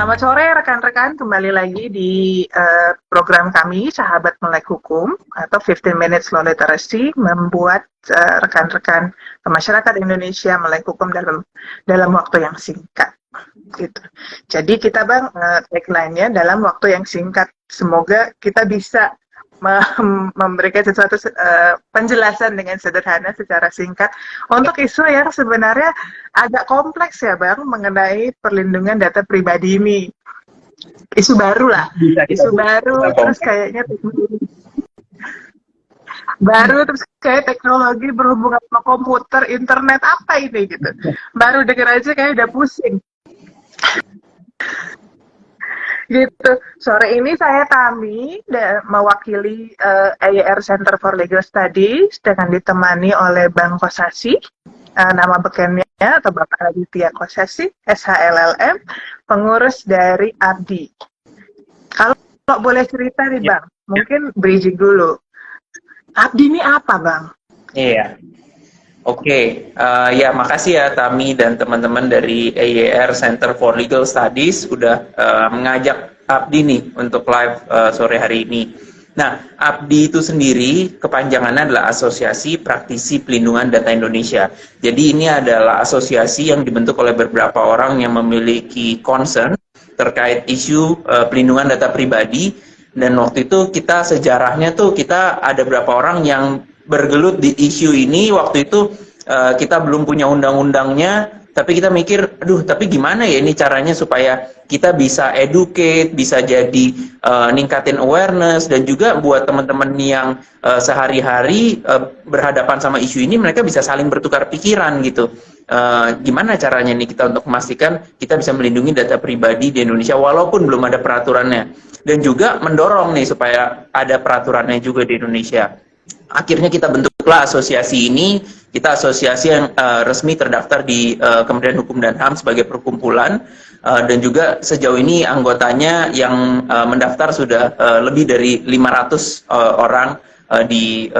Selamat sore rekan-rekan, kembali lagi di program kami Sahabat Melek Hukum atau 15 Minutes Law Literacy, membuat rekan-rekan masyarakat Indonesia melek hukum dalam waktu yang singkat. Gitu. Jadi kita Bang, tagline-nya dalam waktu yang singkat. Semoga kita bisa memberikan sesuatu penjelasan dengan sederhana secara singkat untuk isu yang sebenarnya agak kompleks ya Bang, mengenai perlindungan data pribadi ini. Isu baru lah, isu baru, terus kayaknya baru, terus kayak teknologi berhubungan sama komputer, internet, apa ini gitu. Baru denger aja kayak udah pusing. Gitu. Sore ini saya Tami mewakili AYR Center for Legal Studies dengan ditemani oleh Bang Kosasi, nama bekennya atau Bapak Aditya Kosasi, SHLLM, pengurus dari ABDI. Kalau boleh cerita nih Bang, mungkin bridging dulu. ABDI ini apa Bang? Iya. Oke, ya makasih ya Tami dan teman-teman dari AYR Center for Legal Studies sudah mengajak ABDI nih untuk live sore hari ini. Nah, ABDI itu sendiri kepanjangannya adalah Asosiasi Praktisi Pelindungan Data Indonesia. Jadi ini adalah asosiasi yang dibentuk oleh beberapa orang yang memiliki concern terkait isu pelindungan data pribadi. Dan waktu itu kita sejarahnya tuh kita ada beberapa orang yang bergelut di isu ini. Waktu itu kita belum punya undang-undangnya, tapi kita mikir, aduh, tapi gimana ya ini caranya supaya kita bisa educate, bisa jadi ningkatin awareness, dan juga buat teman-teman yang sehari-hari berhadapan sama isu ini, mereka bisa saling bertukar pikiran gitu. Gimana caranya nih kita untuk memastikan kita bisa melindungi data pribadi di Indonesia walaupun belum ada peraturannya, dan juga mendorong nih supaya ada peraturannya juga di Indonesia. Akhirnya kita bentuklah asosiasi ini. Kita asosiasi yang resmi terdaftar di Kementerian Hukum dan HAM sebagai perkumpulan, dan juga sejauh ini anggotanya yang mendaftar sudah lebih dari 500 orang di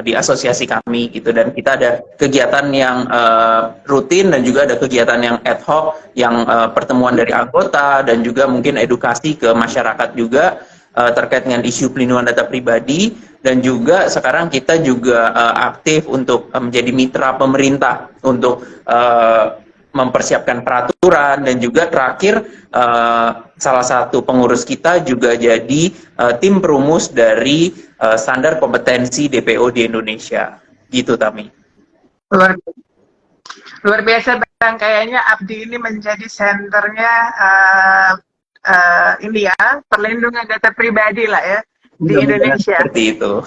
asosiasi kami gitu. Dan kita ada kegiatan yang rutin dan juga ada kegiatan yang ad hoc, yang pertemuan dari anggota dan juga mungkin edukasi ke masyarakat juga terkait dengan isu pelindungan data pribadi. Dan juga sekarang kita juga aktif untuk menjadi mitra pemerintah untuk mempersiapkan peraturan, dan juga terakhir salah satu pengurus kita juga jadi tim perumus dari standar kompetensi DPO di Indonesia. Gitu Tami. Luar biasa Bang, kayaknya ABDI ini menjadi senternya ini ya, perlindungan data pribadi lah ya di Indonesia. Seperti itu.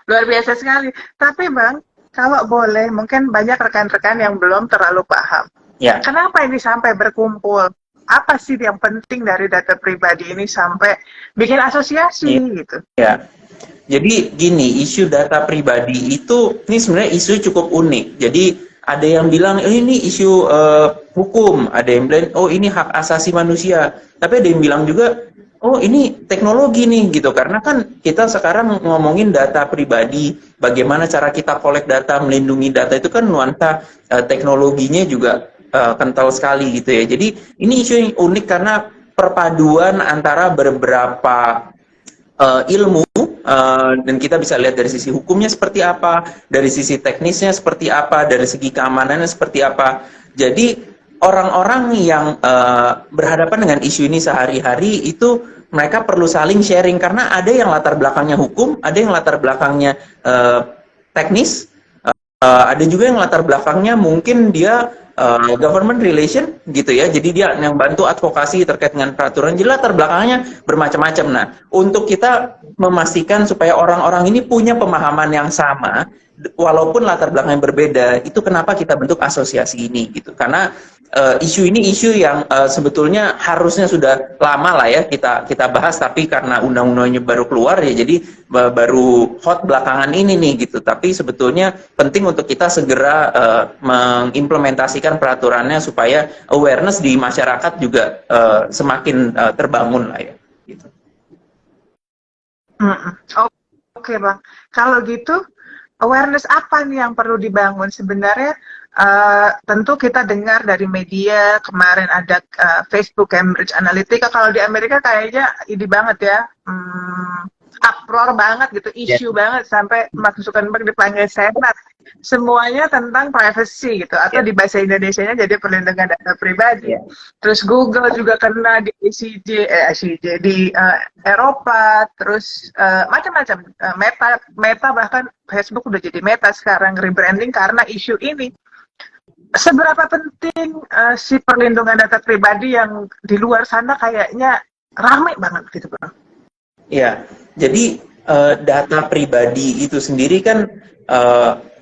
Luar biasa sekali. Tapi Bang, kalau boleh, mungkin banyak rekan-rekan yang belum terlalu paham. Ya. Kenapa ini sampai berkumpul? Apa sih yang penting dari data pribadi ini sampai bikin asosiasi gitu? Ya. Jadi gini, isu data pribadi itu ini sebenarnya isu cukup unik. Jadi ada yang bilang ini isu hukum, ada yang bilang oh ini hak asasi manusia, tapi ada yang bilang juga oh ini teknologi nih gitu, karena kan kita sekarang ngomongin data pribadi, bagaimana cara kita collect data, melindungi data itu kan nuansa teknologinya juga kental sekali gitu ya. Jadi ini isu yang unik karena perpaduan antara beberapa ilmu, dan kita bisa lihat dari sisi hukumnya seperti apa, dari sisi teknisnya seperti apa, dari segi keamanannya seperti apa. Jadi orang-orang yang berhadapan dengan isu ini sehari-hari itu mereka perlu saling sharing, karena ada yang latar belakangnya hukum, ada yang latar belakangnya teknis, ada juga yang latar belakangnya mungkin dia government relation gitu ya, jadi dia yang bantu advokasi terkait dengan peraturan. Jadi latar belakangnya bermacam-macam. Nah, untuk kita memastikan supaya orang-orang ini punya pemahaman yang sama walaupun latar belakang yang berbeda, itu kenapa kita bentuk asosiasi ini gitu. Karena isu ini isu yang sebetulnya harusnya sudah lama lah ya kita bahas, tapi karena undang-undangnya baru keluar ya, jadi baru hot belakangan ini nih gitu. Tapi sebetulnya penting untuk kita segera mengimplementasikan peraturannya supaya awareness di masyarakat juga semakin terbangun lah ya gitu. Oke Bang, kalau gitu awareness apa nih yang perlu dibangun sebenarnya? Tentu kita dengar dari media kemarin ada Facebook Cambridge Analytica. Kalau di Amerika kayaknya ini banget ya, uproar banget gitu, isu banget sampai Mark Zuckerberg dipanggil Senat. Semuanya tentang privacy gitu, atau di bahasa Indonesianya jadi perlindungan data pribadi. Terus Google juga kena di ICJ di Eropa, terus macam-macam. Meta bahkan Facebook udah jadi Meta sekarang rebranding karena isu ini. Seberapa penting si perlindungan data pribadi yang di luar sana kayaknya rame banget gitu, Bang? Ya, jadi data pribadi itu sendiri kan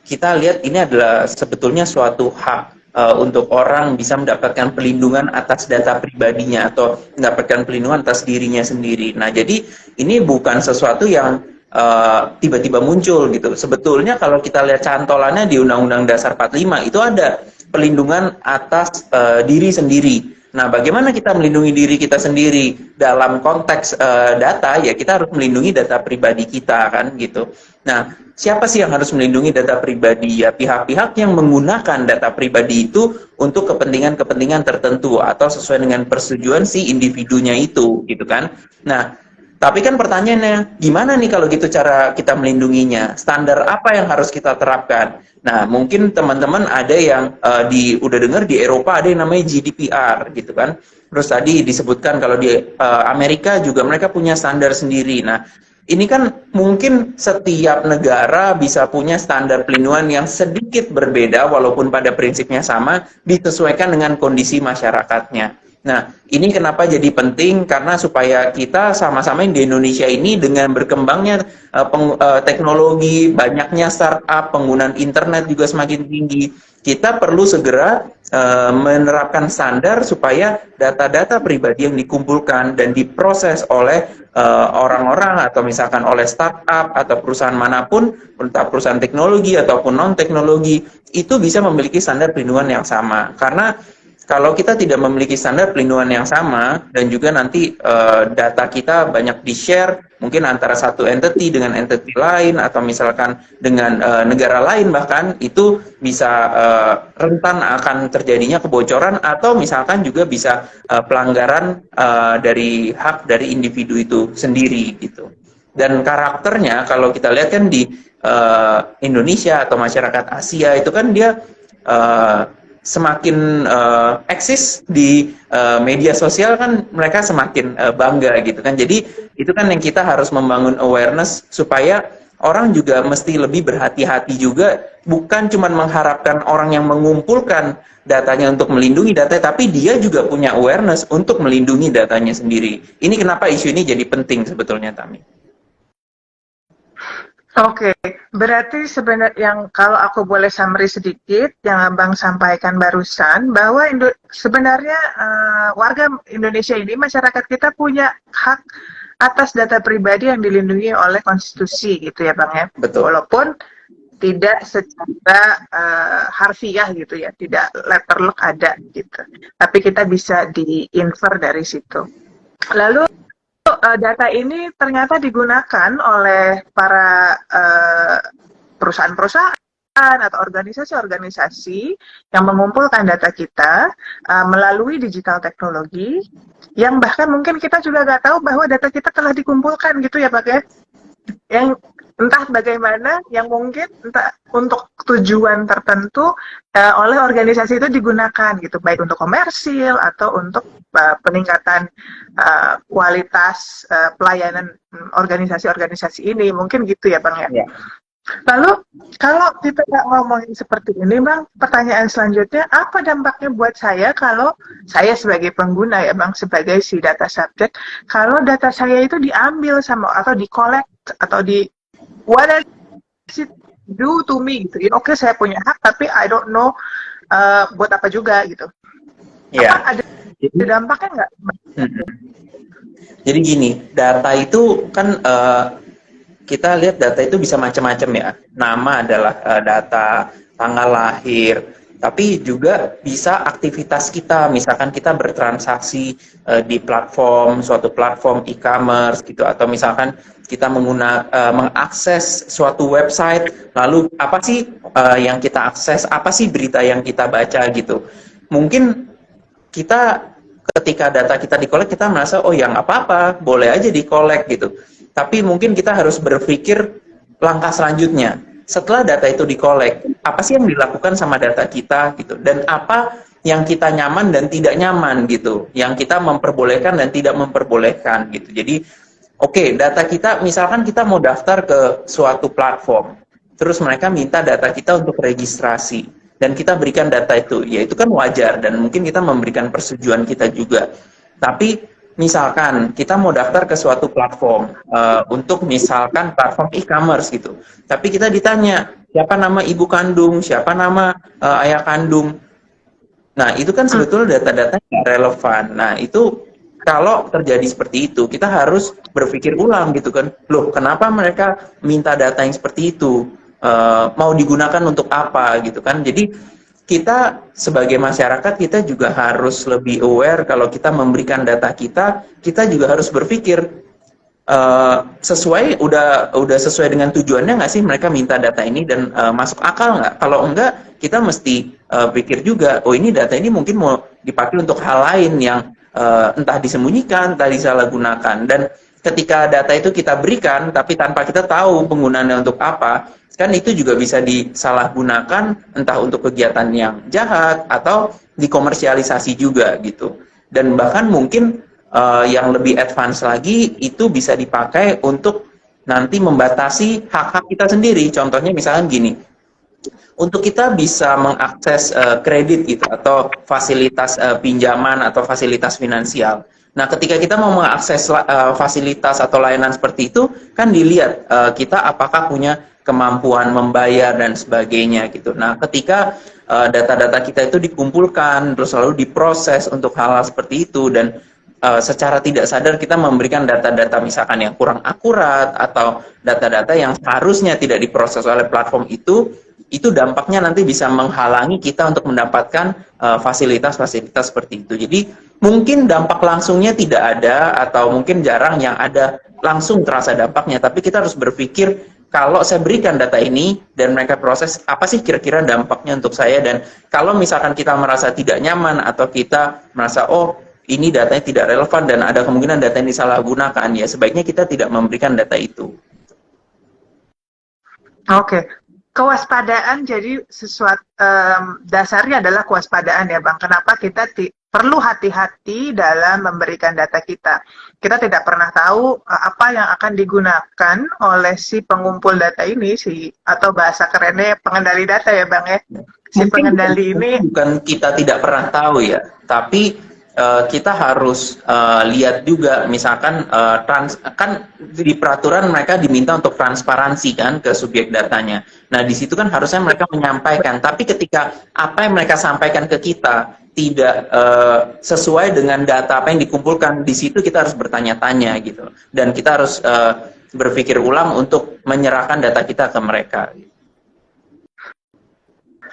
kita lihat ini adalah sebetulnya suatu hak untuk orang bisa mendapatkan perlindungan atas data pribadinya atau mendapatkan perlindungan atas dirinya sendiri. Nah, jadi ini bukan sesuatu yang tiba-tiba muncul gitu. Sebetulnya kalau kita lihat cantolannya di Undang-Undang Dasar 45 itu ada pelindungan atas diri sendiri. Nah, bagaimana kita melindungi diri kita sendiri dalam konteks data? Ya, kita harus melindungi data pribadi kita kan gitu. Nah, siapa sih yang harus melindungi data pribadi? Ya, pihak-pihak yang menggunakan data pribadi itu untuk kepentingan-kepentingan tertentu atau sesuai dengan persetujuan si individunya itu, gitu kan? Nah, tapi kan pertanyaannya, gimana nih kalau gitu cara kita melindunginya? Standar apa yang harus kita terapkan? Nah, mungkin teman-teman ada yang udah dengar di Eropa ada yang namanya GDPR gitu kan. Terus tadi disebutkan kalau di Amerika juga mereka punya standar sendiri. Nah, ini kan mungkin setiap negara bisa punya standar pelindungan yang sedikit berbeda walaupun pada prinsipnya sama, disesuaikan dengan kondisi masyarakatnya. Nah, ini kenapa jadi penting? Karena supaya kita sama-sama di Indonesia ini dengan berkembangnya teknologi, banyaknya startup, penggunaan internet juga semakin tinggi, kita perlu segera menerapkan standar supaya data-data pribadi yang dikumpulkan dan diproses oleh orang-orang atau misalkan oleh startup atau perusahaan manapun, entah perusahaan teknologi ataupun non-teknologi, itu bisa memiliki standar perlindungan yang sama. Karena kalau kita tidak memiliki standar pelindungan yang sama dan juga nanti data kita banyak di-share mungkin antara satu entity dengan entity lain atau misalkan dengan negara lain bahkan itu bisa rentan akan terjadinya kebocoran atau misalkan juga bisa pelanggaran dari hak dari individu itu sendiri gitu. Dan karakternya kalau kita lihat kan di Indonesia atau masyarakat Asia itu kan dia semakin eksis di media sosial kan mereka semakin bangga gitu kan. Jadi itu kan yang kita harus membangun awareness supaya orang juga mesti lebih berhati-hati juga, bukan cuma mengharapkan orang yang mengumpulkan datanya untuk melindungi data, tapi dia juga punya awareness untuk melindungi datanya sendiri. Ini kenapa isu ini jadi penting sebetulnya, Tami. Oke, berarti sebenarnya yang kalau aku boleh summary sedikit yang Abang sampaikan barusan bahwa sebenarnya warga Indonesia ini, masyarakat kita punya hak atas data pribadi yang dilindungi oleh konstitusi gitu ya Bang ya. Betul. Walaupun tidak secara harfiah gitu ya, tidak letterlock ada gitu. Tapi kita bisa di-infer dari situ. Lalu data ini ternyata digunakan oleh para perusahaan-perusahaan atau organisasi-organisasi yang mengumpulkan data kita melalui digital teknologi yang bahkan mungkin kita juga nggak tahu bahwa data kita telah dikumpulkan gitu ya Pak ya. Yang entah bagaimana, yang mungkin entah untuk tujuan tertentu oleh organisasi itu digunakan gitu, baik untuk komersil atau untuk peningkatan kualitas pelayanan organisasi-organisasi ini, mungkin gitu ya Bang ya. Yeah. Lalu kalau kita ngomongin seperti ini Bang, pertanyaan selanjutnya, apa dampaknya buat saya kalau saya sebagai pengguna ya Bang, sebagai si data subject, kalau data saya itu diambil sama atau di-collect atau what does it do to me gitu. Oke, saya punya hak tapi I don't know buat apa juga gitu. Yeah. Apa ada dampaknya nggak? Jadi gini, data itu kan kita lihat data itu bisa macam-macam ya. Nama adalah data, tanggal lahir, tapi juga bisa aktivitas kita, misalkan kita bertransaksi di suatu platform e-commerce gitu, atau misalkan kita mengakses suatu website, lalu apa sih yang kita akses, apa sih berita yang kita baca gitu. Mungkin kita ketika data kita dikolek, kita merasa oh ya nggak apa-apa, boleh aja dikolek gitu. Tapi mungkin kita harus berpikir langkah selanjutnya. Setelah data itu dikolek, apa sih yang dilakukan sama data kita gitu, dan apa yang kita nyaman dan tidak nyaman gitu, yang kita memperbolehkan dan tidak memperbolehkan gitu. Jadi oke, data kita, misalkan kita mau daftar ke suatu platform, terus mereka minta data kita untuk registrasi, dan kita berikan data itu, ya itu kan wajar, dan mungkin kita memberikan persetujuan kita juga. Tapi misalkan kita mau daftar ke suatu platform untuk misalkan platform e-commerce gitu, tapi kita ditanya siapa nama ibu kandung, siapa nama ayah kandung. Nah itu kan sebetulnya data-data yang relevan. Nah itu kalau terjadi seperti itu, kita harus berpikir ulang gitu kan, loh kenapa mereka minta data yang seperti itu, mau digunakan untuk apa gitu kan. Jadi kita sebagai masyarakat, kita juga harus lebih aware kalau kita memberikan data kita, kita juga harus berpikir udah sesuai dengan tujuannya nggak sih mereka minta data ini, dan masuk akal nggak? Kalau enggak, kita mesti pikir juga, oh ini data ini mungkin mau dipakai untuk hal lain yang entah disembunyikan, entah disalahgunakan. Dan ketika data itu kita berikan, tapi tanpa kita tahu penggunaannya untuk apa, kan itu juga bisa disalahgunakan entah untuk kegiatan yang jahat atau dikomersialisasi juga gitu. Dan bahkan mungkin yang lebih advance lagi itu bisa dipakai untuk nanti membatasi hak-hak kita sendiri. Contohnya misalkan gini, untuk kita bisa mengakses kredit gitu atau fasilitas pinjaman atau fasilitas finansial. Nah, ketika kita mau mengakses fasilitas atau layanan seperti itu, kan dilihat kita apakah punya kemampuan membayar dan sebagainya gitu. Nah, ketika data-data kita itu dikumpulkan terus lalu diproses untuk hal-hal seperti itu, dan secara tidak sadar kita memberikan data-data misalkan yang kurang akurat atau data-data yang seharusnya tidak diproses oleh platform itu dampaknya nanti bisa menghalangi kita untuk mendapatkan fasilitas-fasilitas seperti itu. Jadi mungkin dampak langsungnya tidak ada, atau mungkin jarang yang ada langsung terasa dampaknya, tapi kita harus berpikir, kalau saya berikan data ini dan mereka proses, apa sih kira-kira dampaknya untuk saya? Dan kalau misalkan kita merasa tidak nyaman atau kita merasa, oh ini datanya tidak relevan dan ada kemungkinan data yang disalahgunakan, ya sebaiknya kita tidak memberikan data itu. Oke. Kewaspadaan jadi sesuatu dasarnya adalah kewaspadaan ya Bang. Kenapa kita perlu hati-hati dalam memberikan data kita. Kita tidak pernah tahu apa yang akan digunakan oleh si pengumpul data ini, atau bahasa kerennya pengendali data ya Bang ya. Si pengendali ini bukan kita tidak pernah tahu ya, tapi kita harus lihat juga, misalkan kan di peraturan mereka diminta untuk transparansi kan ke subjek datanya. Nah di situ kan harusnya mereka menyampaikan, tapi ketika apa yang mereka sampaikan ke kita tidak sesuai dengan data apa yang dikumpulkan, di situ kita harus bertanya-tanya gitu, dan kita harus berpikir ulang untuk menyerahkan data kita ke mereka.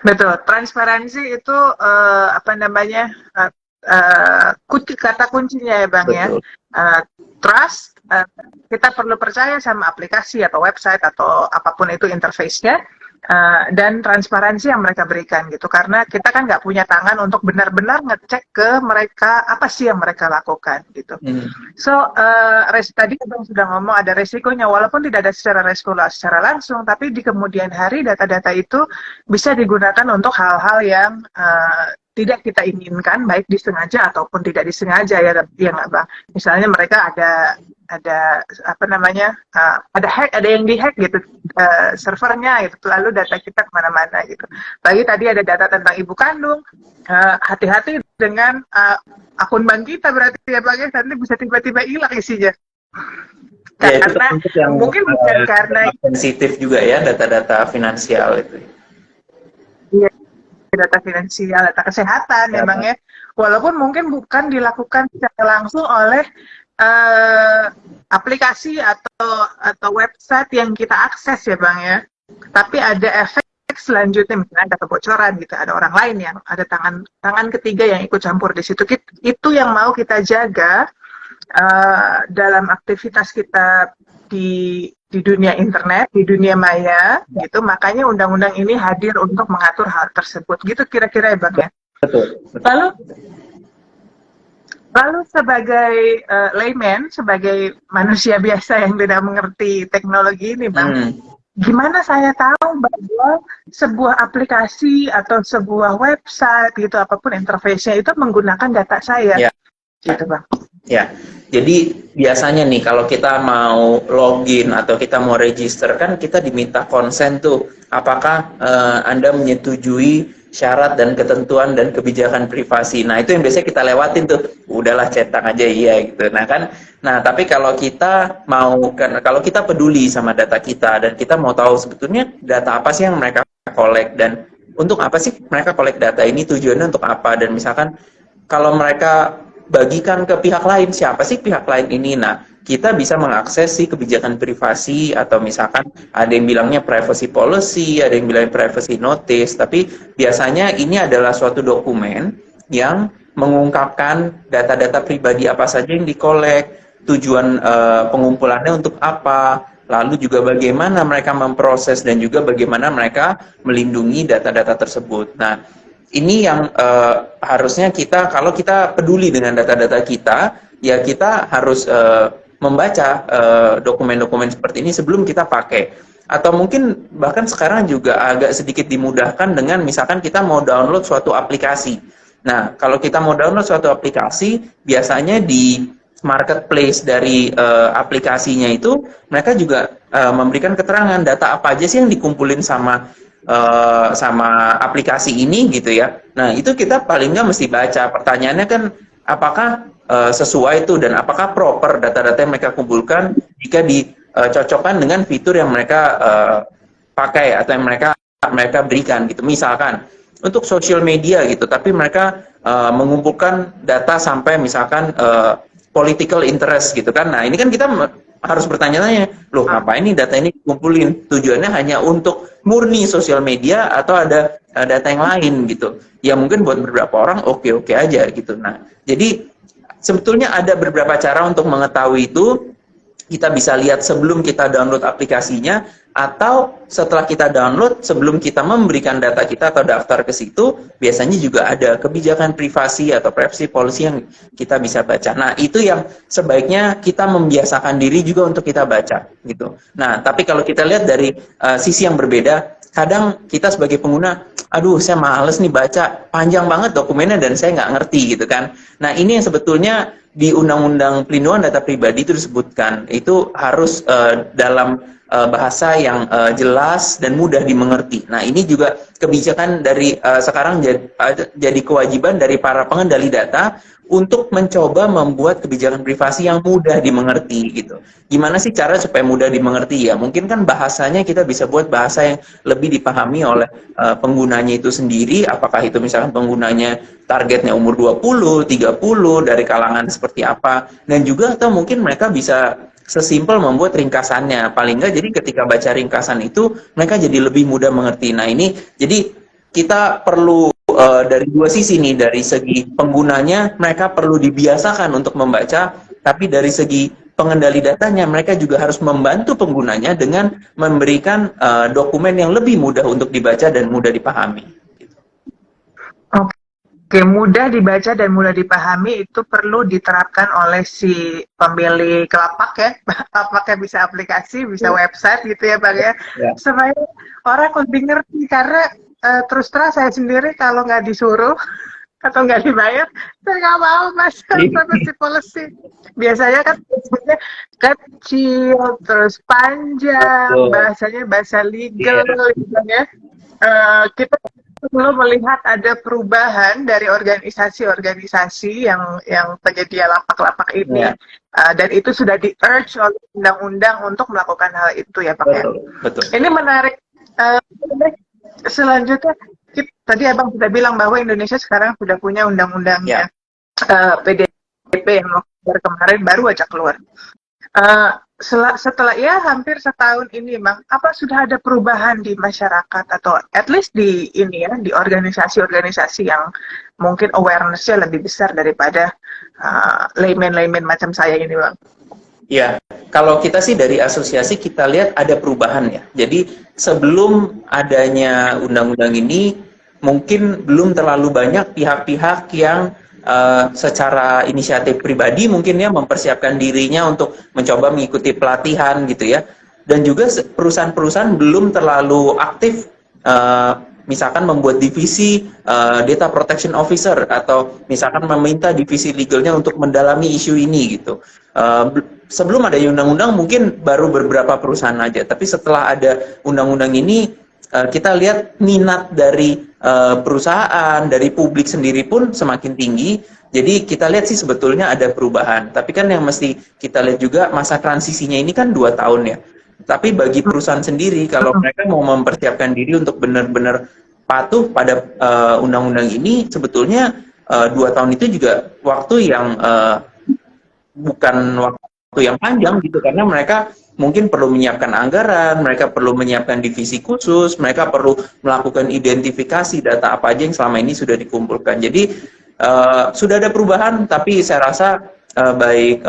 Betul, transparansi itu kata kuncinya ya Bang. Betul. Ya, trust, kita perlu percaya sama aplikasi atau website atau apapun itu interface-nya, dan transparansi yang mereka berikan gitu, karena kita kan nggak punya tangan untuk benar-benar ngecek ke mereka apa sih yang mereka lakukan gitu. So tadi Bang sudah ngomong ada resikonya, walaupun tidak ada secara langsung, tapi di kemudian hari data-data itu bisa digunakan untuk hal-hal yang tidak kita inginkan, baik disengaja ataupun tidak disengaja ya nggak Bang. Misalnya mereka ada ada yang dihack gitu servernya gitu, lalu data kita kemana-mana gitu. Lagi tadi ada data tentang ibu kandung, hati-hati dengan akun bank kita berarti ya Bang, nanti bisa tiba-tiba hilang isinya. Ya, karena mungkin bukan karena sensitif juga ya data-data finansial itu. Iya, data finansial, data kesehatan memang ya, walaupun mungkin bukan dilakukan secara langsung oleh aplikasi atau website yang kita akses ya Bang ya, tapi ada efek selanjutnya misalnya ada kebocoran gitu, ada orang lain yang ada tangan ketiga yang ikut campur di situ. Itu yang mau kita jaga dalam aktivitas kita di dunia internet, di dunia maya, gitu. Makanya undang-undang ini hadir untuk mengatur hal tersebut, gitu kira-kira ya Bang ya. Betul. Lalu sebagai layman, sebagai manusia biasa yang tidak mengerti teknologi ini, Bang, gimana saya tahu bahwa sebuah aplikasi atau sebuah website gitu, apapun interface-nya itu menggunakan data saya, gitu Bang? Ya, jadi biasanya nih kalau kita mau login atau kita mau register kan kita diminta konsen tuh, apakah Anda menyetujui syarat dan ketentuan dan kebijakan privasi. Nah itu yang biasanya kita lewatin tuh, udahlah cetak aja iya gitu. Nah tapi kalau kita kalau kita peduli sama data kita dan kita mau tahu sebetulnya data apa sih yang mereka collect dan untuk apa sih mereka collect data ini, tujuannya untuk apa, dan misalkan kalau mereka bagikan ke pihak lain, siapa sih pihak lain ini? Nah, kita bisa mengakses si kebijakan privasi atau misalkan ada yang bilangnya privacy policy, ada yang bilangnya privacy notice, tapi biasanya ini adalah suatu dokumen yang mengungkapkan data-data pribadi apa saja yang dikolek, tujuan pengumpulannya untuk apa, lalu juga bagaimana mereka memproses dan juga bagaimana mereka melindungi data-data tersebut. Nah, ini yang harusnya kita, kalau kita peduli dengan data-data kita, ya kita harus membaca dokumen-dokumen seperti ini sebelum kita pakai. Atau mungkin bahkan sekarang juga agak sedikit dimudahkan dengan misalkan kita mau download suatu aplikasi. Nah, kalau kita mau download suatu aplikasi, biasanya di marketplace dari aplikasinya itu, mereka juga memberikan keterangan data apa aja sih yang dikumpulin sama aplikasi ini gitu ya. Nah itu kita paling nggak mesti baca. Pertanyaannya kan apakah sesuai itu dan apakah proper data-data yang mereka kumpulkan jika dicocokkan dengan fitur yang mereka pakai atau yang mereka berikan gitu. Misalkan untuk social media gitu, tapi mereka mengumpulkan data sampai misalkan political interest gitu kan. Nah ini kan kita harus bertanya-tanya, loh ngapain nih data ini dikumpulin? Tujuannya hanya untuk murni sosial media atau ada data yang lain gitu? Ya mungkin buat beberapa orang oke-oke aja gitu. Nah, jadi sebetulnya ada beberapa cara untuk mengetahui itu. Kita bisa lihat sebelum kita download aplikasinya, atau setelah kita download, sebelum kita memberikan data kita atau daftar ke situ, biasanya juga ada kebijakan privasi atau privacy policy yang kita bisa baca. Nah, itu yang sebaiknya kita membiasakan diri juga untuk kita baca, gitu. Nah, tapi kalau kita lihat dari sisi yang berbeda, kadang kita sebagai pengguna, aduh saya males nih baca, panjang banget dokumennya dan saya nggak ngerti gitu kan. Nah, ini yang sebetulnya di Undang-Undang Pelindungan Data Pribadi itu disebutkan, itu harus dalam bahasa yang jelas dan mudah dimengerti. Nah, ini juga kebijakan dari sekarang jadi kewajiban dari para pengendali data untuk mencoba membuat kebijakan privasi yang mudah dimengerti gitu. Gimana sih cara supaya mudah dimengerti ya? Mungkin kan bahasanya kita bisa buat bahasa yang lebih dipahami oleh penggunanya itu sendiri, apakah itu misalkan penggunanya targetnya umur 20, 30, dari kalangan seperti apa, dan juga atau mungkin mereka bisa sesimpel membuat ringkasannya. Paling nggak jadi ketika baca ringkasan itu mereka jadi lebih mudah mengerti. Nah, ini jadi kita perlu dari dua sisi nih, dari segi penggunanya mereka perlu dibiasakan untuk membaca, tapi dari segi pengendali datanya mereka juga harus membantu penggunanya dengan memberikan dokumen yang lebih mudah untuk dibaca dan mudah dipahami. Oke, mudah dibaca dan mudah dipahami itu perlu diterapkan oleh si pemilik lapak ya. Lapaknya bisa aplikasi, bisa website gitu ya Bang ya. Supaya orang lebih ngerti, karena terus terang saya sendiri kalau nggak disuruh atau nggak dibayar, saya nggak mau mas privacy policy. Biasanya kan kecil, terus panjang, bahasanya bahasa legal, gitu ya. Kita perlu melihat ada perubahan dari organisasi-organisasi yang penyedia lapak-lapak ini, dan itu sudah di-urge oleh undang-undang untuk melakukan hal itu ya Pak ya. Ini menarik. Selanjutnya, tadi Abang sudah bilang bahwa Indonesia sekarang sudah punya undang-undangnya, PDP yang November kemarin baru aja keluar. setelah ya hampir setahun ini, Bang, apa sudah ada perubahan di masyarakat atau at least di ini ya, di organisasi-organisasi yang mungkin awareness-nya lebih besar daripada layman-layman macam saya ini, Bang? Ya, kalau kita sih dari asosiasi kita lihat ada perubahan ya. Jadi sebelum adanya undang-undang ini, mungkin belum terlalu banyak pihak-pihak yang secara inisiatif pribadi mungkin ya mempersiapkan dirinya untuk mencoba mengikuti pelatihan gitu ya. Dan juga perusahaan-perusahaan belum terlalu aktif misalkan membuat divisi data protection officer atau misalkan meminta divisi legalnya untuk mendalami isu ini gitu. Sebelum ada undang-undang mungkin baru beberapa perusahaan aja, tapi setelah ada undang-undang ini kita lihat minat dari perusahaan, dari publik sendiri pun semakin tinggi. Jadi kita lihat sih sebetulnya ada perubahan. Tapi kan yang mesti kita lihat juga masa transisinya ini kan 2 tahun ya. Tapi bagi perusahaan sendiri, kalau mereka mau mempersiapkan diri untuk benar-benar patuh pada undang-undang ini, sebetulnya 2 tahun itu juga waktu yang bukan waktu yang panjang gitu, karena mereka mungkin perlu menyiapkan anggaran, mereka perlu menyiapkan divisi khusus, mereka perlu melakukan identifikasi data apa aja yang selama ini sudah dikumpulkan. Jadi sudah ada perubahan, tapi saya rasa baik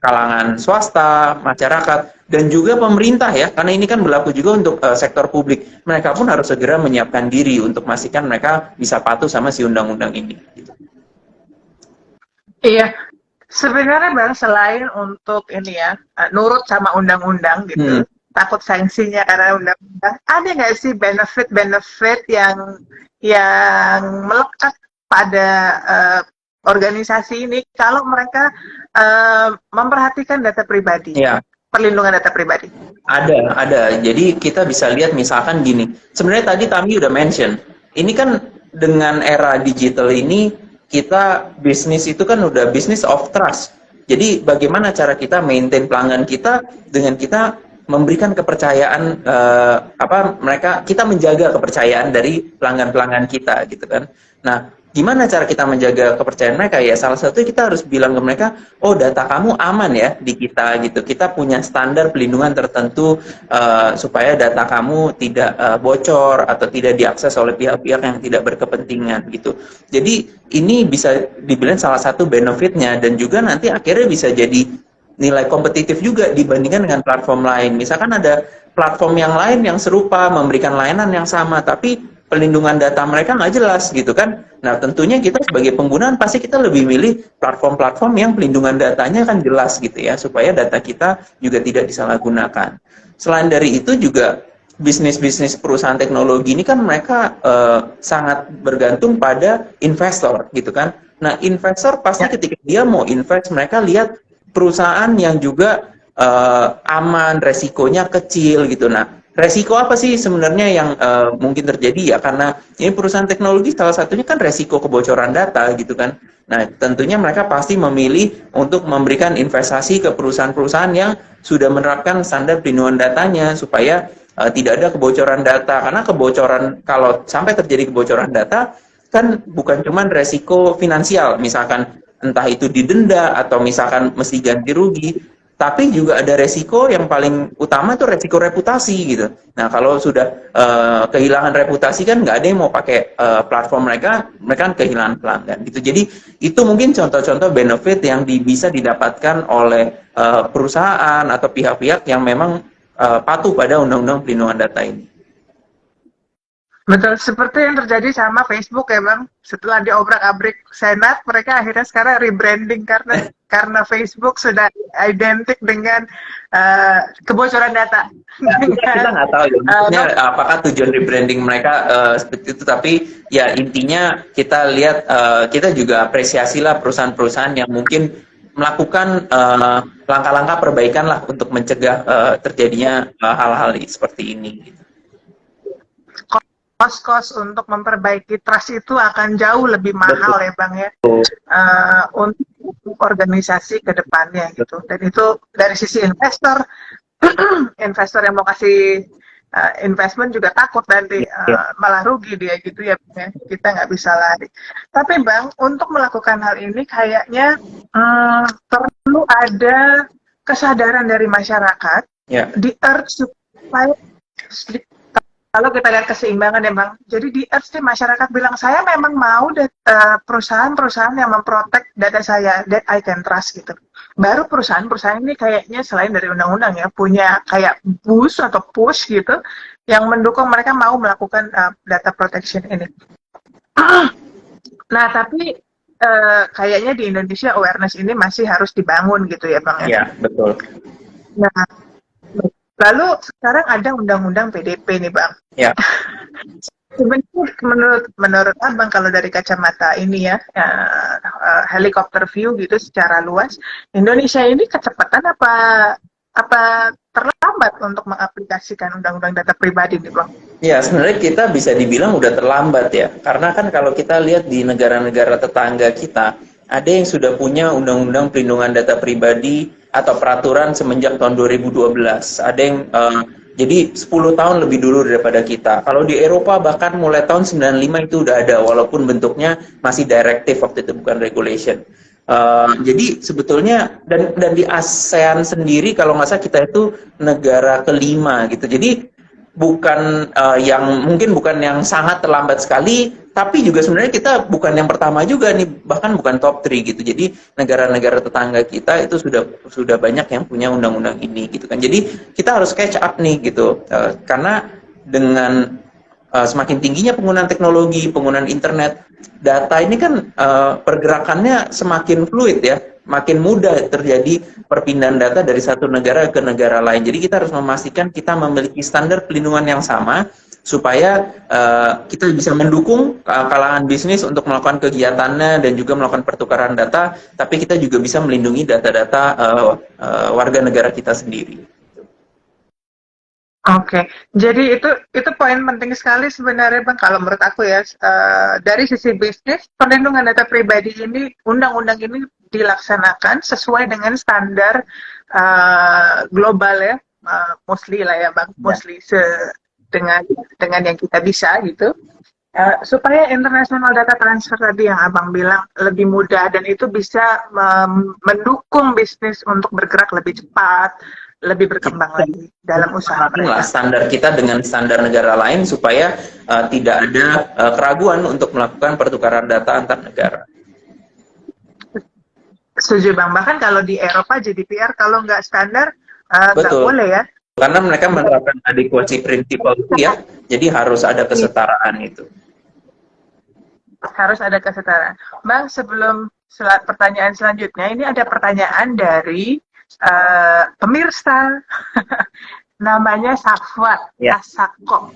kalangan swasta, masyarakat, dan juga pemerintah ya, karena ini kan berlaku juga untuk sektor publik. Mereka pun harus segera menyiapkan diri untuk memastikan mereka bisa patuh sama si undang-undang ini. Gitu. Iya, sebenarnya Bang, selain untuk ini ya, nurut sama undang-undang gitu, takut sanksinya karena undang-undang, ada nggak sih benefit-benefit yang melekat pada organisasi ini kalau mereka memperhatikan data pribadi, perlindungan data pribadi? Ada. Jadi kita bisa lihat misalkan gini, sebenarnya tadi Tami udah mention, ini kan dengan era digital ini, kita bisnis itu kan udah business of trust. Jadi bagaimana cara kita maintain pelanggan kita dengan kita memberikan kepercayaan kita menjaga kepercayaan dari pelanggan-pelanggan kita gitu kan. Nah, gimana cara kita menjaga kepercayaan mereka? Ya salah satunya kita harus bilang ke mereka, oh data kamu aman ya di kita gitu. Kita punya standar pelindungan tertentu supaya data kamu tidak bocor atau tidak diakses oleh pihak-pihak yang tidak berkepentingan gitu. Jadi ini bisa dibilang salah satu benefitnya, dan juga nanti akhirnya bisa jadi nilai kompetitif juga dibandingkan dengan platform lain. Misalkan ada platform yang lain yang serupa memberikan layanan yang sama, tapi pelindungan data mereka nggak jelas gitu kan. Nah tentunya kita sebagai penggunaan pasti kita lebih milih platform-platform yang pelindungan datanya kan jelas gitu ya, supaya data kita juga tidak disalahgunakan. Selain dari itu juga bisnis-bisnis perusahaan teknologi ini kan mereka sangat bergantung pada investor gitu kan. Nah investor pasti ketika dia mau invest, mereka lihat perusahaan yang juga aman, resikonya kecil gitu. Nah resiko apa sih sebenarnya yang mungkin terjadi ya, karena ini perusahaan teknologi salah satunya kan resiko kebocoran data gitu kan. Nah tentunya mereka pasti memilih untuk memberikan investasi ke perusahaan-perusahaan yang sudah menerapkan standar perlindungan datanya supaya tidak ada kebocoran data. Karena kebocoran, kalau sampai terjadi kebocoran data kan bukan cuma resiko finansial, misalkan entah itu didenda atau misalkan mesti ganti rugi, tapi juga ada resiko yang paling utama itu resiko reputasi gitu. Nah kalau sudah kehilangan reputasi kan nggak ada yang mau pakai platform mereka kan kehilangan pelanggan gitu. Jadi itu mungkin contoh-contoh benefit yang bisa didapatkan oleh perusahaan atau pihak-pihak yang memang patuh pada undang-undang perlindungan data ini. Betul, seperti yang terjadi sama Facebook ya Bang. Setelah diobrak-abrik Senat, mereka akhirnya sekarang rebranding karena Facebook sudah identik dengan kebocoran data. Kita nggak tahu ya, maksudnya apakah tujuan rebranding mereka seperti itu, tapi ya intinya kita lihat, kita juga apresiasi lah perusahaan-perusahaan yang mungkin melakukan langkah-langkah perbaikan lah untuk mencegah terjadinya hal-hal seperti ini. Gitu. Kos-kos untuk memperbaiki trust itu akan jauh lebih mahal. Betul. Ya Bang ya, untuk organisasi ke depannya gitu. Dan itu dari sisi investor yang mau kasih investment juga takut nanti malah rugi dia gitu ya, kita nggak bisa lari. Tapi Bang, untuk melakukan hal ini kayaknya perlu ada kesadaran dari masyarakat di earth supaya kalau kita lihat keseimbangan ya Bang, jadi di earth nih masyarakat bilang saya memang mau perusahaan-perusahaan yang memprotek data saya, that I can trust gitu. Baru perusahaan-perusahaan ini kayaknya selain dari undang-undang ya, punya kayak boost atau push gitu, yang mendukung mereka mau melakukan data protection ini. Nah, tapi kayaknya di Indonesia awareness ini masih harus dibangun gitu ya Bang ya? Iya, betul. Nah, lalu sekarang ada undang-undang PDP nih Bang. Ya. Sebenarnya menurut Abang kalau dari kacamata ini ya, helikopter view gitu secara luas, Indonesia ini kecepatan apa terlambat untuk mengaplikasikan undang-undang data pribadi nih Bang? Ya, sebenarnya kita bisa dibilang udah terlambat ya. Karena kan kalau kita lihat di negara-negara tetangga kita, ada yang sudah punya undang-undang perlindungan data pribadi atau peraturan semenjak tahun 2012. Ada yang jadi 10 tahun lebih dulu daripada kita. Kalau di Eropa bahkan mulai tahun 95 itu udah ada, walaupun bentuknya masih direktif waktu itu, bukan regulation. Jadi sebetulnya dan di ASEAN sendiri kalau nggak salah kita itu negara kelima gitu. Jadi bukan mungkin bukan yang sangat terlambat sekali, tapi juga sebenarnya kita bukan yang pertama juga nih, bahkan bukan top 3 gitu. Jadi negara-negara tetangga kita itu sudah banyak yang punya undang-undang ini gitu kan. Jadi kita harus catch up nih gitu, karena dengan semakin tingginya penggunaan teknologi, penggunaan internet, data ini kan pergerakannya semakin fluid ya, makin mudah terjadi perpindahan data dari satu negara ke negara lain. Jadi kita harus memastikan kita memiliki standar pelindungan yang sama supaya kita bisa mendukung kalangan bisnis untuk melakukan kegiatannya dan juga melakukan pertukaran data, tapi kita juga bisa melindungi data-data warga negara kita sendiri. Oke, jadi itu poin penting sekali sebenarnya Bang. Kalau menurut aku ya, dari sisi bisnis, perlindungan data pribadi ini, undang-undang ini dilaksanakan sesuai dengan standar global ya, mostly lah ya Bang, mostly dengan yang kita bisa gitu. Supaya international data transfer tadi yang Abang bilang lebih mudah dan itu bisa mendukung bisnis untuk bergerak lebih cepat, lebih berkembang lagi dalam usaha mereka. Standar kita dengan standar negara lain supaya tidak ada keraguan untuk melakukan pertukaran data antar negara. Setuju Bang, bahkan kalau di Eropa GDPR kalau nggak standar nggak boleh ya. Karena mereka menerapkan adequacy principle itu ya, jadi harus ada kesetaraan itu. Harus ada kesetaraan. Bang, sebelum pertanyaan selanjutnya, ini ada pertanyaan dari pemirsa. Namanya Safwat Asako.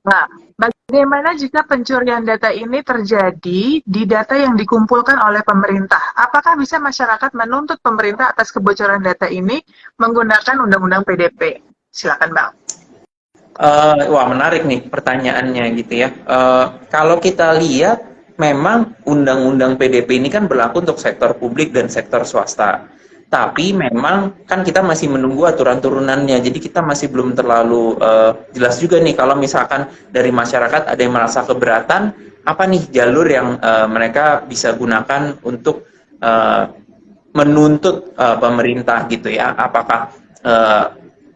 Nah, bagaimana jika pencurian data ini terjadi di data yang dikumpulkan oleh pemerintah? Apakah bisa masyarakat menuntut pemerintah atas kebocoran data ini menggunakan undang-undang PDP? Silakan Bang. Wah, menarik nih pertanyaannya gitu ya. Kalau kita lihat, memang undang-undang PDP ini kan berlaku untuk sektor publik dan sektor swasta. Tapi memang kan kita masih menunggu aturan turunannya, jadi kita masih belum terlalu jelas juga nih kalau misalkan dari masyarakat ada yang merasa keberatan, apa nih jalur yang mereka bisa gunakan untuk menuntut pemerintah gitu ya, apakah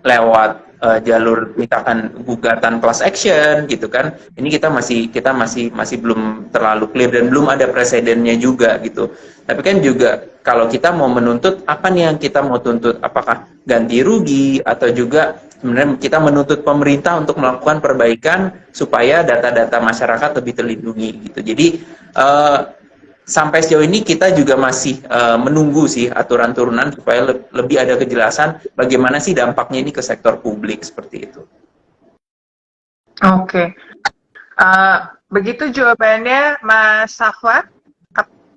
lewat jalur misalkan gugatan class action gitu kan. Ini kita masih belum terlalu clear dan belum ada presidennya juga gitu. Tapi kan juga kalau kita mau menuntut, apa nih yang kita mau tuntut? Apakah ganti rugi atau juga sebenarnya kita menuntut pemerintah untuk melakukan perbaikan supaya data-data masyarakat lebih terlindungi gitu. Jadi sampai sejauh ini kita juga masih menunggu sih aturan turunan supaya lebih ada kejelasan bagaimana sih dampaknya ini ke sektor publik seperti itu. Oke. Begitu jawabannya Mas Safwat.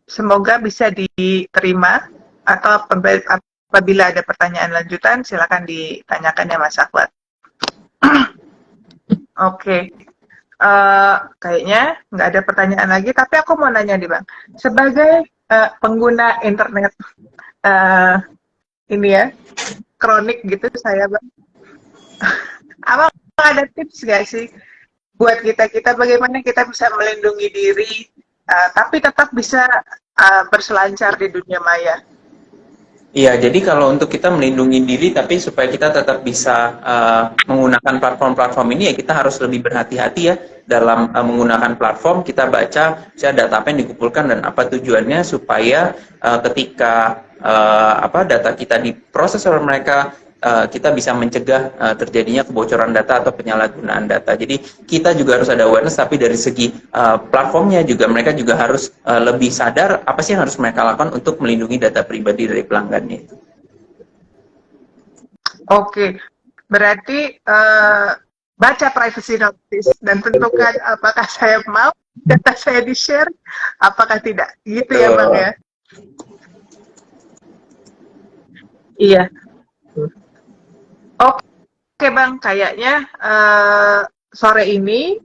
Semoga bisa diterima atau apabila ada pertanyaan lanjutan silakan ditanyakan ya Mas Safwat. Oke. Kayaknya nggak ada pertanyaan lagi, tapi aku mau nanya nih Bang, sebagai pengguna internet ini ya, kronik gitu saya Bang, apa ada tips nggak sih buat kita bagaimana kita bisa melindungi diri tapi tetap bisa berselancar di dunia maya? Iya, jadi kalau untuk kita melindungi diri, tapi supaya kita tetap bisa menggunakan platform-platform ini, ya kita harus lebih berhati-hati ya dalam menggunakan platform. Kita baca, misalnya data apa yang dikumpulkan dan apa tujuannya, supaya ketika data kita diproses oleh mereka, kita bisa mencegah terjadinya kebocoran data atau penyalahgunaan data. Jadi kita juga harus ada awareness, tapi dari segi platformnya juga mereka juga harus lebih sadar apa sih yang harus mereka lakukan untuk melindungi data pribadi dari pelanggannya itu. Oke, berarti baca privacy notice dan tentukan apakah saya mau data saya di-share, apakah tidak. Gitu ya Bang ya? Iya. Oke Bang, kayaknya sore ini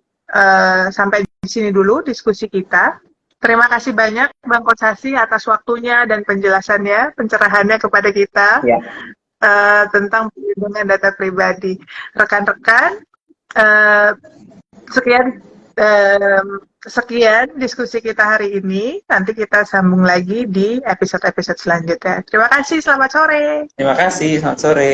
sampai di sini dulu diskusi kita. Terima kasih banyak Bang Kosasi atas waktunya dan penjelasannya, pencerahannya kepada kita Ya. tentang perlindungan data pribadi. Rekan-rekan, sekian diskusi kita hari ini. Nanti kita sambung lagi di episode-episode selanjutnya. Terima kasih, selamat sore. Terima kasih, selamat sore.